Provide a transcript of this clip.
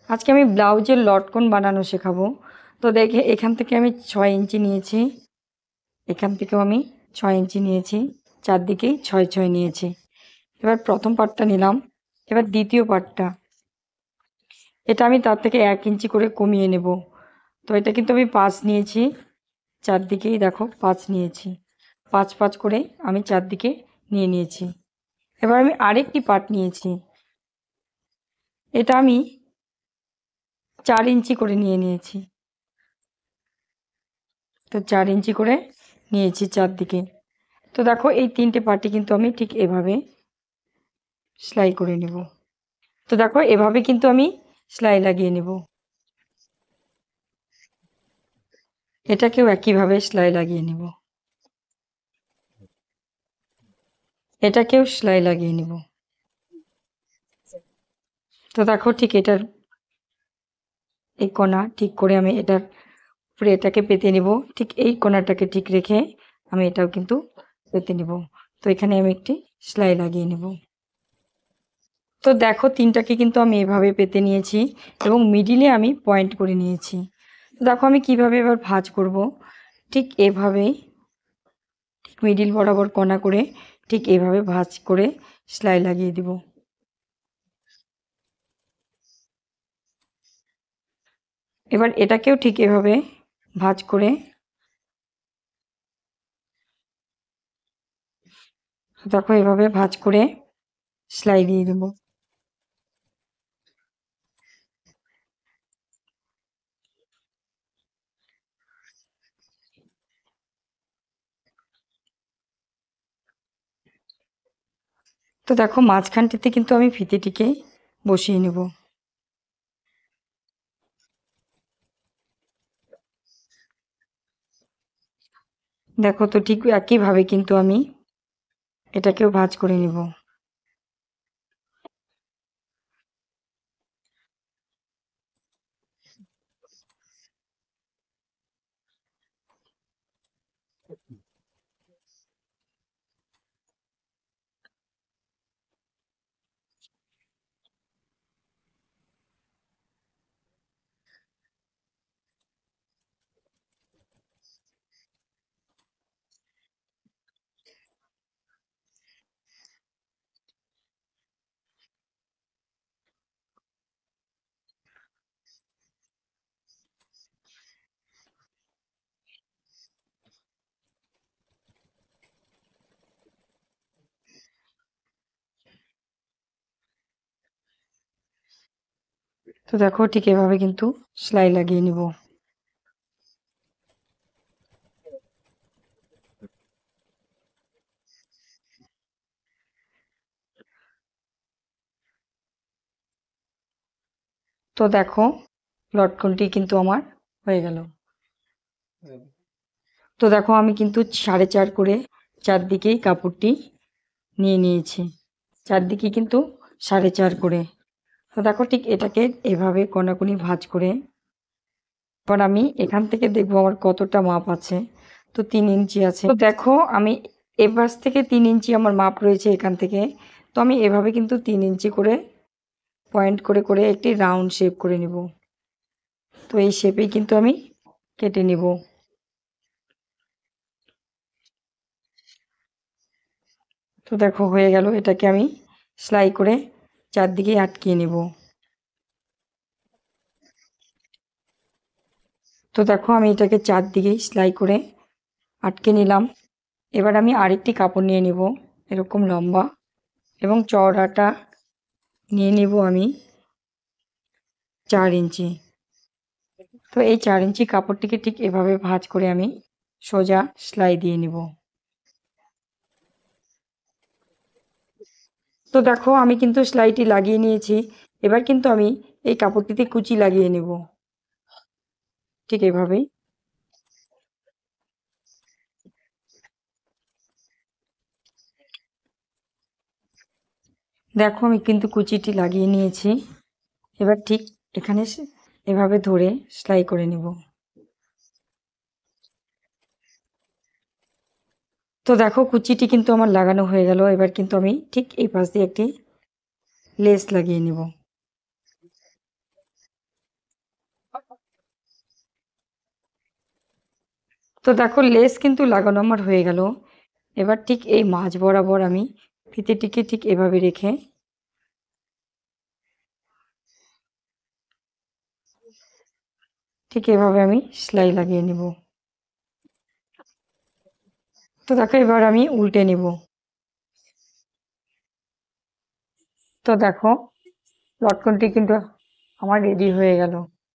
আজকে আমি ব্লাউজের লটকন বানানো শেখাবো। তো দেখে এখান থেকে আমি 6 ইঞ্চি নিয়েছি, এখান থেকেও আমি 6 ইঞ্চি নিয়েছি, চারদিকেই 6 6 নিয়েছি। এবার প্রথম পার্টটা নিলাম, এবার দ্বিতীয় পার্টটা এটা আমি তার থেকে 1 ইঞ্চি করে কমিয়ে নেব। তো এটা কিন্তু আমি 5 নিয়েছি, চারদিকেই দেখো 5 নিয়েছি, 5 5 করে আমি চারদিকে নিয়ে নিয়েছি। এবার আমি আরেকটি পার্ট নিয়েছি, এটা আমি 4 ইঞ্চি করে নিয়ে নিয়েছি। তো 4 ইঞ্চি করে নিয়েছি চারদিকে। তো দেখো এই 3টে পার্টই কিন্তু আমি ঠিক এভাবে সেলাই করে নেব। তো দেখো এভাবে কিন্তু আমি সেলাই লাগিয়ে নেব। এটাকেও একইভাবে সেলাই লাগিয়ে নেব, এটাকেও সেলাই লাগিয়ে নেব। তো দেখো ঠিক এটার এই কোণা ঠিক করে আমি এটার উপরে এটাকে পেতে নেব, ঠিক এই কোণাটাকে ঠিক রেখে আমি এটাও কিন্তু পেতে নেব। তো এখানে আমি একটি সেলাই লাগিয়ে নেব। তো দেখো 3টাকে কিন্তু আমি এভাবে পেতে নিয়েছি এবং মিডিলে আমি পয়েন্ট করে নিয়েছি। তো দেখো আমি কিভাবে এবার ভাঁজ করব, ঠিক এভাবেই ঠিক মিডিল বরাবর কোণা করে ঠিক এভাবে ভাঁজ করে সেলাই লাগিয়ে দিব। এবার এটাকেও ঠিক এভাবে ভাঁজ করে দেখো এভাবে ভাঁজ করে সেলাই দিয়ে দেব। তো দেখো মাঝখানটিতে কিন্তু আমি ফিতেটিকে বসিয়ে নেব। দেখো তো ঠিক একইভাবে কিন্তু আমি এটাকেও ভাঁজ করে নেব। তো দেখো ঠিক এভাবে কিন্তু সেলাই লাগিয়ে নিব। তো দেখো লটকনটি কিন্তু আমার হয়ে গেল। তো দেখো আমি কিন্তু 4.5 করে চারদিকেই কাপড়টি নিয়ে নিয়েছি, চারদিকে কিন্তু 4.5 করে। তো দেখো ঠিক এটাকে এভাবে কোনাকুনি ভাঁজ করে এবার আমি এখান থেকে দেখবো আমার কতটা মাপ আছে। তো 3 ইঞ্চি আছে। তো দেখো আমি এ পাশ থেকে 3 ইঞ্চি আমার মাপ রয়েছে এখান থেকে। তো আমি এভাবে কিন্তু 3 ইঞ্চি করে পয়েন্ট করে করে একটি রাউন্ড শেপ করে নিব। তো এই শেপেই কিন্তু আমি কেটে নিব। তো দেখো হয়ে গেল, এটাকে আমি সেলাই করে চারদিকে আটকিয়ে নেব। তো দেখো আমি এটাকে চারদিকেই সেলাই করে আটকে নিলাম। এবার আমি আরেকটি কাপড় নিয়ে নেব এরকম লম্বা এবং চওড়াটা নিয়ে নেব আমি 4 ইঞ্চি। তো এই 4 ইঞ্চি কাপড়টিকে ঠিক এভাবে ভাঁজ করে আমি সোজা সেলাই দিয়ে নিব। তো দেখো আমি কিন্তু সেলাইটি লাগিয়ে নিয়েছি। এবার কিন্তু আমি এই কাপড়টিতে কুচি লাগিয়ে নেব ঠিক এভাবেই। দেখো আমি কিন্তু কুচিটি লাগিয়ে নিয়েছি। এবার ঠিক এখানে এভাবে ধরে সেলাই করে নেব। তো দেখো কুচিটি কিন্তু আমার লাগানো হয়ে গেল। এবার কিন্তু আমি ঠিক এই পাশ দিয়ে একটি লেস লাগিয়ে নেব। তো দেখো লেস কিন্তু লাগানো আমার হয়ে গেল। এবার ঠিক এই মাঝ বরাবর আমি ফিতেটিকে ঠিক এভাবে রেখে ঠিক এভাবে আমি সেলাই লাগিয়ে নেব। তো দেখো এবার আমি উল্টে নেব। তো দেখো লটকনটি কিন্তু আমার রেডি হয়ে গেল।